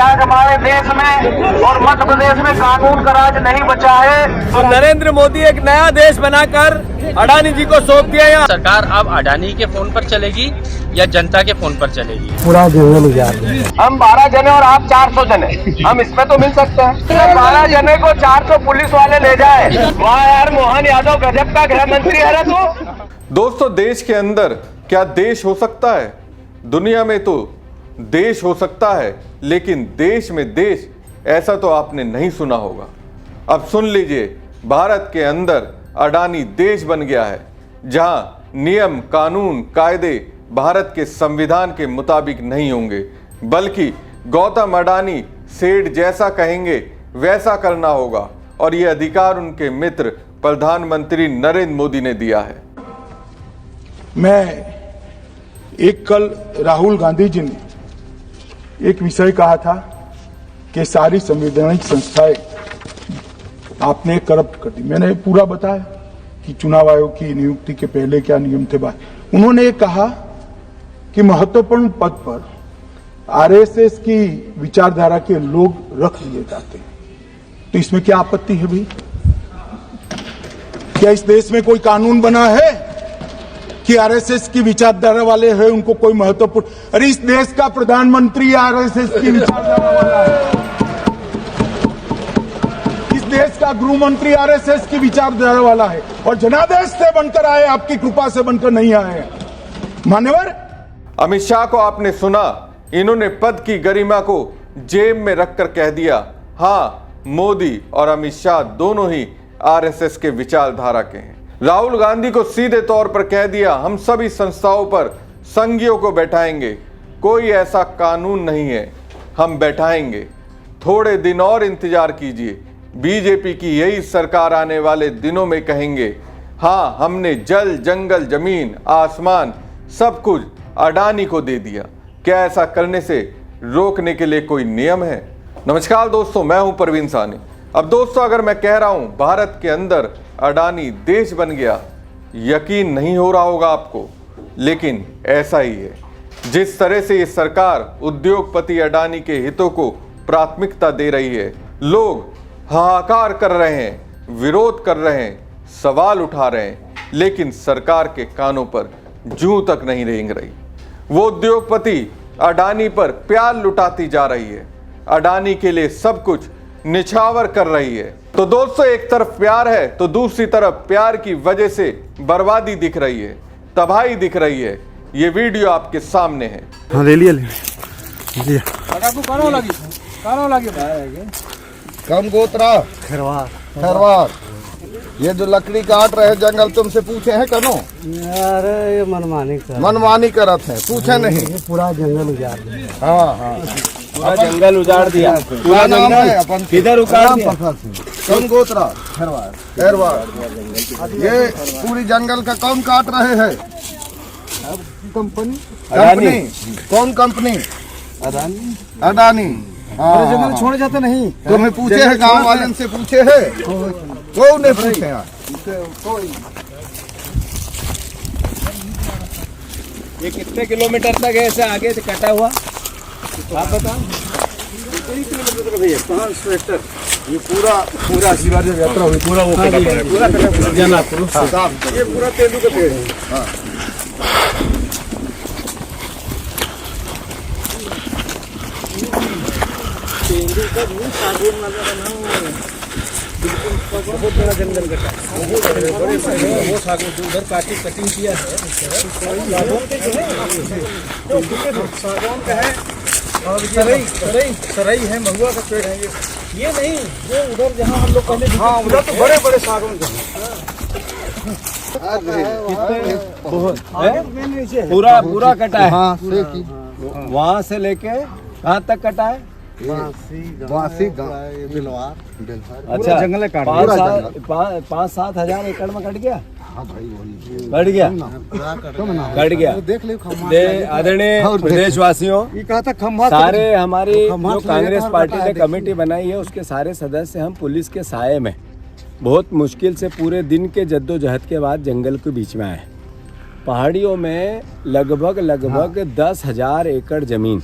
आज हमारे देश में और मध्य प्रदेश में कानून का राज नहीं बचा है। तो नरेंद्र मोदी एक नया देश बनाकर अडानी जी को सौंप दिया। यहाँ सरकार अब अडानी के फोन पर चलेगी या जनता के फोन पर चलेगी? पूरा जंगल उजाड़ दिया। हम 12 जने और आप 400 जने, हम इसमें तो मिल सकते हैं। 12 जने को 400 पुलिस वाले ले जाए। वाह यार, मोहन यादव गजब का गृह मंत्री है तू। दोस्तों, देश के अंदर क्या देश हो सकता है? दुनिया में तो देश हो सकता है, लेकिन देश में देश ऐसा तो आपने नहीं सुना होगा। अब सुन लीजिए, भारत के अंदर अडानी देश बन गया है, जहां नियम कानून कायदे भारत के संविधान के मुताबिक नहीं होंगे, बल्कि गौतम अडानी सेठ जैसा कहेंगे वैसा करना होगा। और यह अधिकार उनके मित्र प्रधानमंत्री नरेंद्र मोदी ने दिया है। मैं कल राहुल गांधी जी ने एक विषय कहा था कि सारी संवैधानिक संस्थाएं आपने करप्ट कर दी। मैंने पूरा बताया कि चुनाव आयोग की नियुक्ति के पहले क्या नियम थे। उन्होंने ये कहा कि महत्वपूर्ण पद पर आरएसएस की विचारधारा के लोग रख लिए जाते हैं, तो इसमें क्या आपत्ति है भाई? क्या इस देश में कोई कानून बना है कि आरएसएस की विचारधारा वाले हैं उनको कोई महत्वपूर्ण? अरे इस देश का प्रधानमंत्री आरएसएस की विचारधारा वाला है। इस देश का गृह मंत्री आरएसएस की विचारधारा वाला है, और जनादेश से बनकर आए, आपकी कृपा से बनकर नहीं आए। मान्यवर अमित शाह को आपने सुना, इन्होंने पद की गरिमा को जेब में रखकर कह दिया, हाँ, मोदी और अमित शाह दोनों ही आरएसएस के विचारधारा के हैं। राहुल गांधी को सीधे तौर पर कह दिया, हम सभी संस्थाओं पर संघियों को बैठाएंगे, कोई ऐसा कानून नहीं है, हम बैठाएंगे। थोड़े दिन और इंतजार कीजिए, बीजेपी की यही सरकार आने वाले दिनों में कहेंगे, हाँ, हमने जल जंगल जमीन आसमान सब कुछ अडानी को दे दिया। क्या ऐसा करने से रोकने के लिए कोई नियम है? नमस्कार दोस्तों, मैं हूं परवीन सानी। अब दोस्तों, अगर मैं कह रहा हूं भारत के अंदर अडानी देश बन गया, यकीन नहीं हो रहा होगा आपको, लेकिन ऐसा ही है। जिस तरह से ये सरकार उद्योगपति अडानी के हितों को प्राथमिकता दे रही है, लोग हाहाकार कर रहे हैं, विरोध कर रहे हैं, सवाल उठा रहे हैं, लेकिन सरकार के कानों पर जूं तक नहीं रेंग रही। वो उद्योगपति अडानी पर प्यार लुटाती जा रही है, अडानी के लिए सब कुछ निछावर कर रही है। तो दोस्तों, एक तरफ प्यार है तो दूसरी तरफ प्यार की वजह से बर्बादी दिख रही है, तबाही दिख रही है। ये वीडियो आपके सामने है। हाँ, ले लिया। कम गोत्रा खरवार, ये जो लकड़ी काट रहे जंगल, तुमसे पूछे हैं कनो? अरे ये मनमानी करत है, पूछे नहीं। पूरा जंगल उजाड़ दिया। हाँ, पूरा जंगल उजाड़ दिया। पूरा नाम है अपन किधर उखाड़ दिया? कम गोत्रा खरवार। ये पूरी जंगल का कौन काट रहे हैं? कंपनी। कौन कंपनी? अडानी। हाँ, जंगल छोड़े जाते नहीं। तुम्हें पूछे है, गांव वाले से पूछे है? कौन ने पूछे है? ये कितने किलोमीटर तक है ऐसे आगे से कटा हुआ, आप बताओ? कितने किलोमीटर भैया? 500 हेक्टर। ये पूरा शिवार जब यात्रा हुई, पूरा वो पूरा ये पूरा तेंदू का पेड़ है। तेंदू का सागौन नजर ना, बहुत बड़ा जंगल कटा, वो सागौन उधर काटी कटिंग किया है। सागौन का है और सरई है, महुआ का पेड़ है। ये नहीं, वो उधर जहाँ हम लोग पहले, हाँ, उधर तो बड़े बड़े सागौन के हैं। पूरा कटा है। वहाँ से लेके कहाँ तक कटा है? अच्छा, जंगल काट 5-7 हजार एकड़ में कट गया। कट गया। आदरणीय प्रदेशवासियों, सारे हमारी जो कांग्रेस पार्टी ने कमेटी बनाई है, उसके सारे सदस्य हम पुलिस के साये में बहुत मुश्किल से पूरे दिन के जद्दोजहद के बाद जंगल के बीच में आए। पहाड़ियों में लगभग 10,000 एकड़ जमीन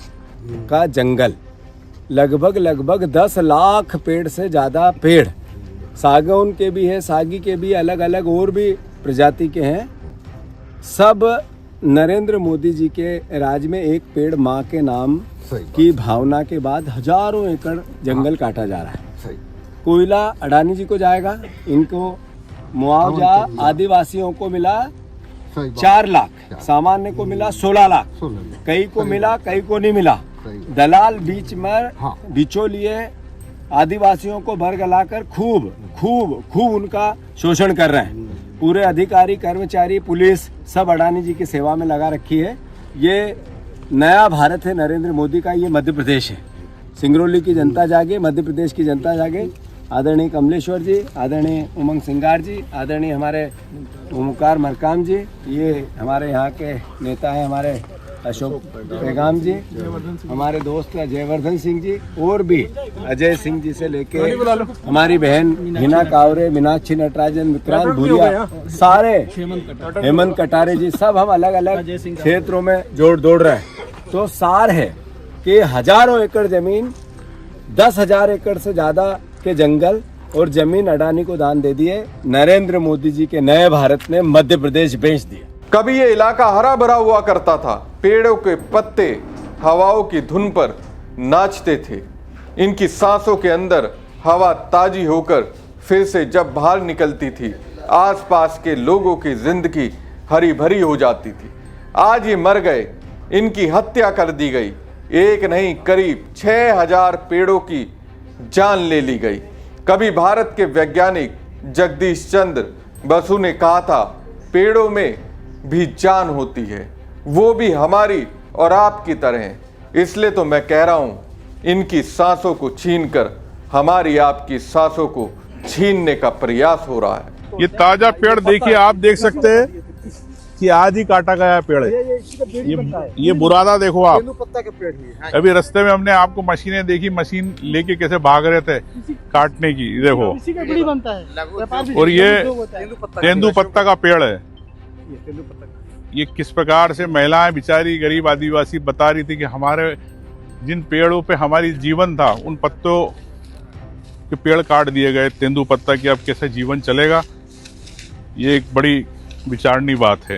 का जंगल लगभग 10 लाख पेड़ से ज़्यादा पेड़, सागौन के भी है, सागी के भी, अलग अलग और भी प्रजाति के हैं। सब नरेंद्र मोदी जी के राज में एक पेड़ माँ के नाम की भावना के बाद हजारों एकड़ जंगल काटा जा रहा है। कोयला अडानी जी को जाएगा, इनको मुआवजा आदिवासियों को मिला 4 लाख, सामान्य को मिला 16 लाख, कई को मिला कई को नहीं मिला। दलाल बीच में बिचौलिए आदिवासियों को भरगलाकर खूब खूब खूब उनका शोषण कर रहे हैं। पूरे अधिकारी, कर्मचारी, पुलिस सब अडानी जी की सेवा में लगा रखी है। ये नया भारत है नरेंद्र मोदी का, ये मध्य प्रदेश है। सिंगरौली की जनता जागे, मध्य प्रदेश की जनता जागे। आदरणीय कमलेश्वर जी, आदरणीय उमंग सिंगार जी, आदरणीय हमारे ओमकार मरकाम जी, ये हमारे यहाँ के नेता हैं हमारे अशोक पैगाम जी, हमारे दोस्त जयवर्धन सिंह जी, और भी अजय सिंह जी से लेके हमारी बहन हिना कावरे, मीनाक्षी नटराजन, विक्रांत भूरिया, सारे हेमंत कटारे जी, सब हम अलग अलग क्षेत्रों में जोड़ दौड़ रहे हैं। तो सार है कि हजारों एकड़ जमीन, 10,000 एकड़ से ज्यादा के जंगल और जमीन अडानी को दान दे दिए। नरेंद्र मोदी जी के नए भारत ने मध्य प्रदेश बेच दिया। कभी ये इलाका हरा भरा हुआ करता था, पेड़ों के पत्ते हवाओं की धुन पर नाचते थे। इनकी सांसों के अंदर हवा ताजी होकर फिर से जब बाहर निकलती थी, आसपास के लोगों की जिंदगी हरी भरी हो जाती थी। आज ये मर गए, इनकी हत्या कर दी गई। एक नहीं, करीब 6,000 पेड़ों की जान ले ली गई। कभी भारत के वैज्ञानिक जगदीश चंद्र बसु ने कहा था, पेड़ों में भी जान होती है, वो भी हमारी और आपकी तरह। इसलिए तो मैं कह रहा हूं, इनकी सांसों को छीनकर हमारी आपकी सांसों को छीनने का प्रयास हो रहा है। ये ताजा पेड़ देखिए, आप देख सकते हैं कि आज ही काटा गया पेड़ है। ये बुरादा देखो आप, पत्ता का पेड़ है। अभी रास्ते में हमने आपको मशीनें देखी, मशीन लेके कैसे भाग रहे थे काटने की, देखो। और ये तेंदुपत्ता का पेड़ है। ये किस प्रकार से महिलाएं बेचारी गरीब आदिवासी बता रही थी कि हमारे जिन पेड़ों पे हमारी जीवन था, उन पत्तों के पेड़ काट दिए गए, तेंदुपत्ता की अब कैसे जीवन चलेगा। ये एक बड़ी विचारनीय बात है।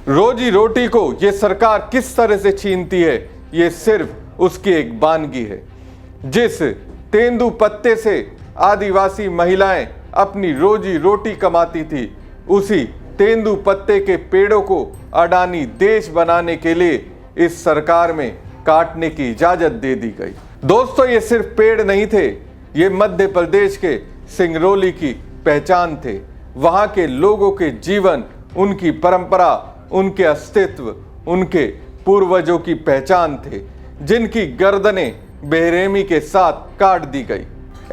रोजी रोटी को ये सरकार किस तरह से छीनती है, ये सिर्फ उसकी एक वानगी है। जिस तेंदुपत्ते से आदिवासी महिलाएं अपनी रोजी रोटी कमाती थी, उसी तेंदुपत्ते के पेड़ों को अडानी देश बनाने के लिए इस सरकार में काटने की इजाजत दे दी गई। दोस्तों, ये सिर्फ पेड़ नहीं थे, ये मध्य प्रदेश के सिंगरौली की पहचान थे। वहां के लोगों के जीवन, उनकी परंपरा, उनके अस्तित्व, उनके पूर्वजों की पहचान थे, जिनकी गर्दनें बेरहमी के साथ काट दी गई।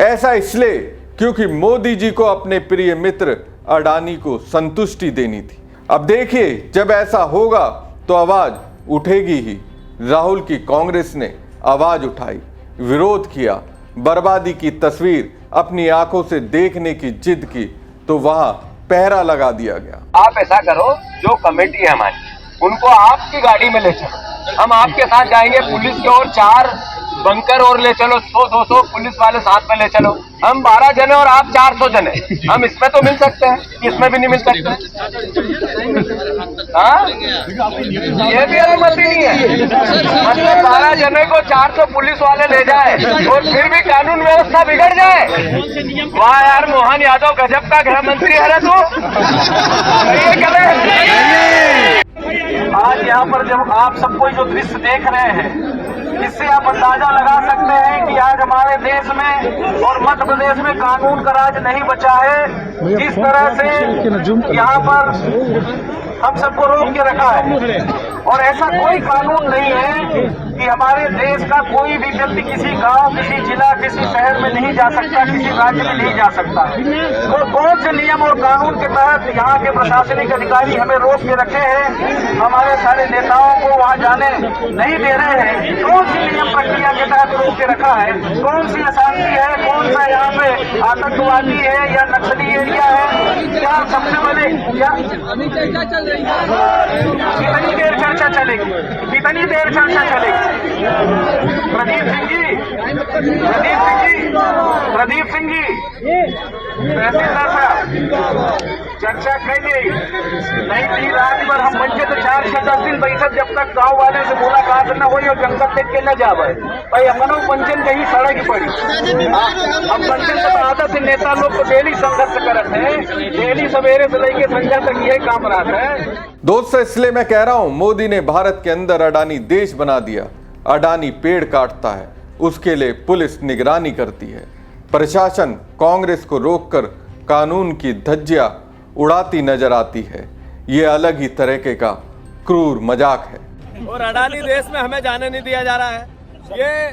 ऐसा इसलिए क्योंकि मोदी जी को अपने प्रिय मित्र अडानी को संतुष्टि देनी थी। अब देखिए, जब ऐसा होगा तो आवाज उठेगी ही। राहुल की कांग्रेस ने आवाज उठाई, विरोध किया, बर्बादी की तस्वीर अपनी आंखों से देखने की जिद की, तो वहां पहरा लगा दिया गया। आप ऐसा करो, जो कमेटी है हमारी, उनको आपकी गाड़ी में ले चलो, हम आपके साथ जाएंगे। पुलिस के और 4 बंकर और ले चलो, 100-200 पुलिस वाले साथ में ले चलो। हम 12 जने और आप 400 जने, हम इसमें तो मिल सकते हैं, इसमें भी नहीं मिल सकते। हाँ, ये भी अनुमति नहीं है। मतलब 12 जने को 400 पुलिस वाले ले जाए और फिर भी कानून व्यवस्था बिगड़ जाए। वाह यार, मोहन यादव गजब का गृह मंत्री है रे तू। आज यहाँ पर जब आप सबको जो दृश्य देख रहे हैं, इससे आप अंदाजा लगा सकते हैं कि आज हमारे देश में और मध्य प्रदेश में कानून का राज नहीं बचा है। जिस तरह से यहाँ पर हम सबको रोक के रखा है, और ऐसा कोई कानून नहीं है कि हमारे देश का कोई भी व्यक्ति किसी गांव, किसी जिला, किसी शहर में नहीं जा सकता, किसी राज्य में नहीं जा सकता। तो कौन से नियम और कानून के तहत यहाँ के प्रशासनिक अधिकारी हमें रोक के रखे हैं, हमारे सारे नेताओं को वहाँ जाने नहीं दे रहे हैं? कौन सी नियम प्रक्रिया के तहत रोक के रखा है? कौन सी अशांति है? कौन सा यहाँ पे आतंकवादी है या नक्सली एरिया है? क्या सबसे बड़े कितनी देर चर्चा चलेगी? कितनी देर चर्चा चलेगी? प्रदीप प्रदीप सिंह जी तहसीलदार साहब चर्चा करिए नहीं थी रात भर हम बच्चे तो 4 से 10 दिन बैठक जब तक गांव वाले से मुलाकात न हुई और जंगल देख के न जावे भाई हमनो पंचन कहीं सड़क पड़ी। हम पंचन से आदत से नेता लोग को डेली संघर्ष करते हैं, डेली सवेरे से लेके संध्या तक यही काम रहता है। दोस्तों इसलिए मैं कह रहा हूं मोदी ने भारत के अंदर अडानी देश बना दिया। अडानी पेड़ काटता है, उसके लिए पुलिस निगरानी करती है, प्रशासन कांग्रेस को रोककर कानून की धज्जियां उड़ाती नजर आती है। ये अलग ही तरीके का क्रूर मजाक है। और अडानी देश में हमें जाने नहीं दिया जा रहा है। ये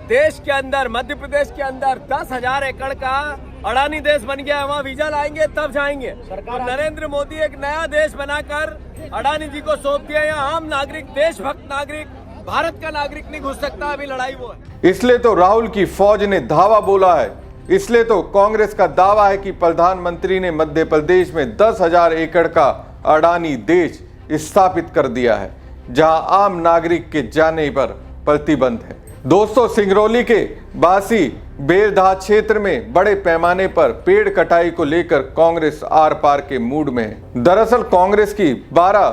देश के अंदर मध्य प्रदेश के अंदर 10,000 एकड़ का अडानी देश बन गया है। वहाँ वीजा लाएंगे तब जाएंगे। और नरेंद्र मोदी एक नया देश बनाकर अडानी जी को सौंप दिया। यहाँ आम नागरिक, देशभक्त नागरिक, भारत का नागरिक नहीं घुस सकता। अभी लड़ाई वो है। इसलिए तो राहुल की फौज ने धावा बोला है। इसलिए तो कांग्रेस का दावा है कि प्रधानमंत्री ने मध्य प्रदेश में 10,000 एकड़ का अडानी देश स्थापित कर दिया है, जहां आम नागरिक के जाने पर प्रतिबंध है। दोस्तों सिंगरौली के बासी बेलदहा क्षेत्र में बड़े पैमाने पर पेड़ कटाई को लेकर कांग्रेस आर पार के मूड में है। दरअसल कांग्रेस की 12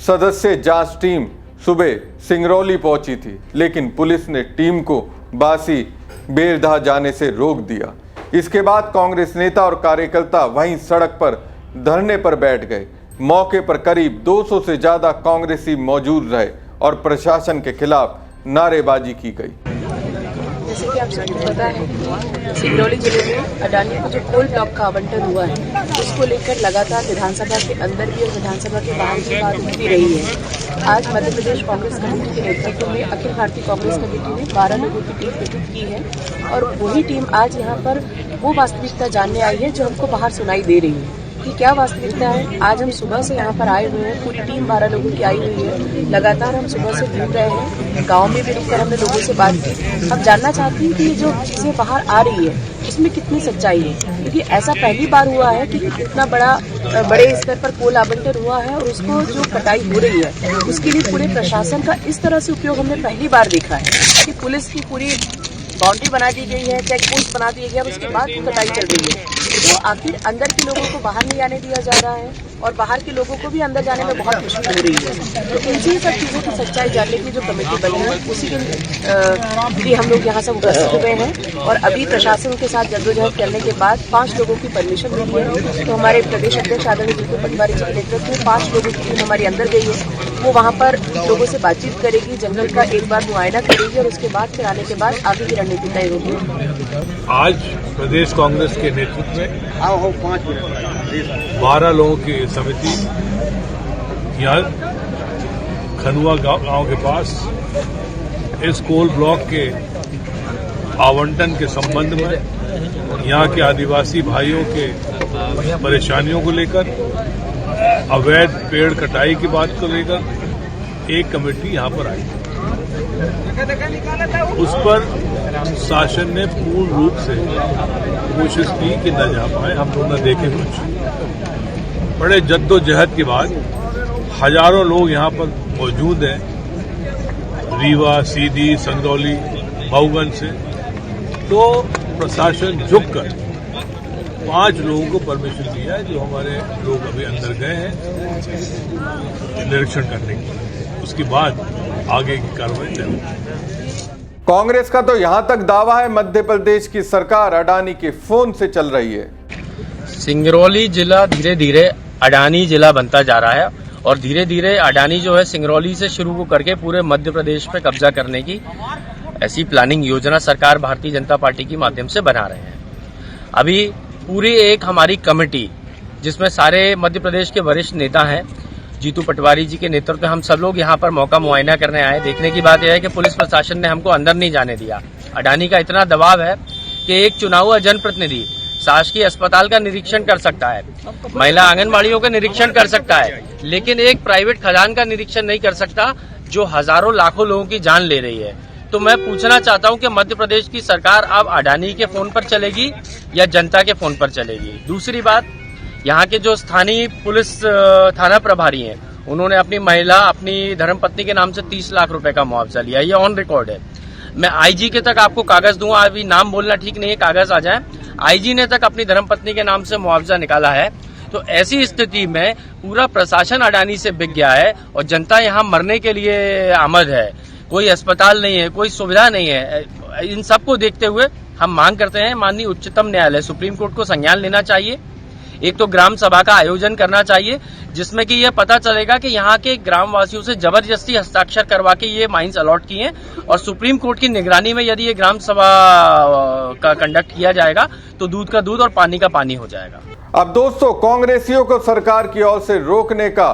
सदस्यीय जांच टीम सुबह सिंगरौली पहुंची थी, लेकिन पुलिस ने टीम को बासी बेलदहा जाने से रोक दिया। इसके बाद कांग्रेस नेता और कार्यकर्ता वहीं सड़क पर धरने पर बैठ गए। मौके पर करीब 200 से ज्यादा कांग्रेसी मौजूद रहे और प्रशासन के खिलाफ नारेबाजी की गई। जैसे कि आप सबको पता है सिंगरौली जिले में अडानी को जो कोल ब्लॉक का आवंटन हुआ है, उसको लेकर लगातार विधानसभा के अंदर भी और विधानसभा के बाहर भी बात होती रही है। आज मध्य प्रदेश कांग्रेस कमेटी के नेतृत्व में अखिल भारतीय कांग्रेस कमेटी ने 12 लोगों की टीम गठित की है और वही टीम आज यहाँ पर वो वास्तविकता जानने आई है जो हमको बाहर सुनाई दे रही है कि क्या वास्तविकता है। आज हम सुबह से यहाँ पर आए हुए हैं, पूरी टीम 12 लोगों की आई हुई है। लगातार हम सुबह से घूम रहे हैं, गांव में भी रुककर हमने लोगों से बात की। हम जानना चाहते हैं कि ये जो चीजें बाहर आ रही है उसमें कितनी सच्चाई है, क्योंकि ऐसा पहली बार हुआ है कि इतना बड़े स्तर पर कोल आवंटन हुआ है और उसको जो कटाई हो रही है उसके लिए पूरे प्रशासन का इस तरह से उपयोग हमने पहली बार देखा है कि पुलिस की पूरी बाउंड्री बना दी गई है, चेक पोस्ट बना दिए गए और उसके बाद कटाई चल रही है। तो आखिर अंदर के लोगों को बाहर नहीं आने दिया जा रहा है और बाहर के लोगों को भी अंदर जाने में बहुत मुश्किल हो रही है। तो इसी सब चीज़ों की सच्चाई जानने की जो कमेटी बनी है उसी के लिए हम लोग यहाँ सब उपस्थित हुए हैं और अभी प्रशासन के साथ जद्दोजहद करने के बाद 5 लोगों की परमिशन मिली है। तो हमारे प्रदेश अध्यक्ष आदरणीय विपुल पटवारी जी के नेतृत्व में 5 लोगों की टीम हमारी अंदर गई है। वो वहाँ पर लोगों से बातचीत करेगी, जंगल का एक बार मुआयना करेगी और उसके बाद फिर आने के बाद आगे की रणनीति तय होगी। आज प्रदेश कांग्रेस के नेतृत्व में 12 लोगों की समिति यहाँ खनुआ गांव के पास इस कोल ब्लॉक के आवंटन के संबंध में यहाँ के आदिवासी भाइयों के परेशानियों को लेकर, अवैध पेड़ कटाई की बात को लेकर एक कमेटी यहाँ पर आई। उस पर शासन ने पूर्ण रूप से कोशिश की कि न जा पाए। हम लोग न देखे कुछ। बड़े जद्दोजहद के बाद हजारों लोग यहाँ पर मौजूद हैं, रीवा, सीधी, संगरौली, मऊगंज से। तो प्रशासन झुककर 5 लोगों को परमिशन दिया है, जो हमारे लोग अभी अंदर गए हैं निरीक्षण करने के लिए। उसके बाद आगे की कार्रवाई तय होगी। कांग्रेस का तो यहां तक दावा है मध्य प्रदेश की सरकार अडानी के फोन से चल रही है। सिंगरौली जिला धीरे धीरे अडानी जिला बनता जा रहा है और धीरे धीरे अडानी जो है सिंगरौली से शुरू करके पूरे मध्य प्रदेश पे कब्जा करने की ऐसी प्लानिंग योजना सरकार भारतीय जनता पार्टी के माध्यम से बना रहे हैं। अभी पूरी एक हमारी कमेटी जिसमें सारे मध्य प्रदेश के वरिष्ठ नेता हैं, जीतू पटवारी जी के नेतृत्व में हम सब लोग यहाँ पर मौका मुआयना करने आए। देखने की बात यह है कि पुलिस प्रशासन ने हमको अंदर नहीं जाने दिया। अडानी का इतना दबाव है कि एक चुना हुआ जनप्रतिनिधि शासकीय अस्पताल का निरीक्षण कर सकता है, महिला आंगनबाड़ियों का निरीक्षण कर सकता है, लेकिन एक प्राइवेट खदान का निरीक्षण नहीं कर सकता जो हजारों लाखों लोगों की जान ले रही है। तो मैं पूछना चाहता हूं कि मध्य प्रदेश की सरकार अब अडानी के फोन पर चलेगी या जनता के फोन पर चलेगी। दूसरी बात, यहाँ के जो स्थानीय पुलिस थाना प्रभारी हैं, उन्होंने अपनी महिला, अपनी धर्मपत्नी के नाम से 30 लाख रुपए का मुआवजा लिया। ये ऑन रिकॉर्ड है। मैं आईजी के तक आपको कागज दूंगा, अभी नाम बोलना ठीक नहीं है, कागज आ जाए। आईजी ने तक अपनी धर्मपत्नी के नाम से मुआवजा निकाला है। तो ऐसी स्थिति में पूरा प्रशासन अडानी से बिक गया है और जनता यहाँ मरने के लिए आमद है। कोई अस्पताल नहीं है, कोई सुविधा नहीं है। इन सबको देखते हुए हम मांग करते हैं माननीय उच्चतम न्यायालय सुप्रीम कोर्ट को संज्ञान लेना चाहिए। एक तो ग्राम सभा का आयोजन करना चाहिए जिसमें कि यह पता चलेगा कि यहाँ के ग्रामवासियों से जबरदस्ती हस्ताक्षर करवा के ये माइंस अलॉट किए हैं, और सुप्रीम कोर्ट की निगरानी में यदि ये ग्राम सभा का कंडक्ट किया जाएगा तो दूध का दूध और पानी का पानी हो जाएगा। अब दोस्तों, कांग्रेसियों को सरकार की ओर से रोकने का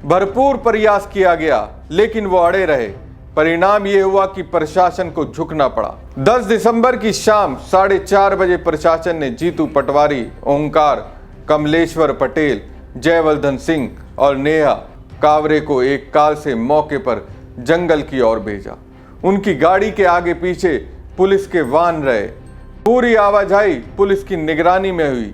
भरपूर प्रयास किया गया, लेकिन वो अड़े रहे। परिणाम ये हुआ कि प्रशासन को झुकना पड़ा। 10 दिसंबर की शाम 4:30 बजे प्रशासन ने जीतू पटवारी, ओंकार, कमलेश्वर पटेल, जयवर्धन सिंह और नेहा कावरे को एक कार से मौके पर जंगल की ओर भेजा। उनकी गाड़ी के आगे पीछे पुलिस के वाहन रहे। पूरी आवाजाही पुलिस की निगरानी में हुई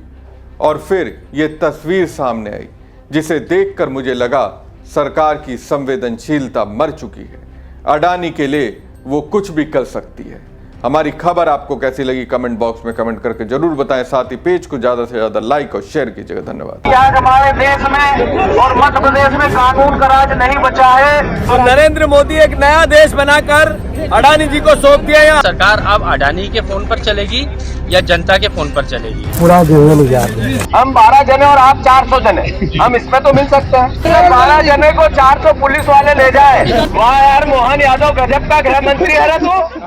और फिर ये तस्वीर सामने आई, जिसे देखकर मुझे लगा सरकार की संवेदनशीलता मर चुकी है। अडानी के लिए वो कुछ भी कर सकती है। हमारी खबर आपको कैसी लगी कमेंट बॉक्स में कमेंट करके जरूर बताएं। साथ ही पेज को ज्यादा से ज्यादा लाइक और शेयर कीजिएगा। धन्यवाद। आज हमारे देश में और मध्य प्रदेश में कानून का राज नहीं बचा है, तो नरेंद्र मोदी एक नया देश बनाकर अडानी जी को सौंप दिया। यहाँ सरकार अब अडानी के फोन पर चलेगी या जनता के फोन पर चलेगी? पूरा जंगल उजाड़ दिया। हम 12 जने और आप 400 जने, हम इसमें तो मिल सकते हैं। 12 जने को 400 पुलिस वाले ले जाए, वाह यार, मोहन यादव गजब का गृह मंत्री है ना तू।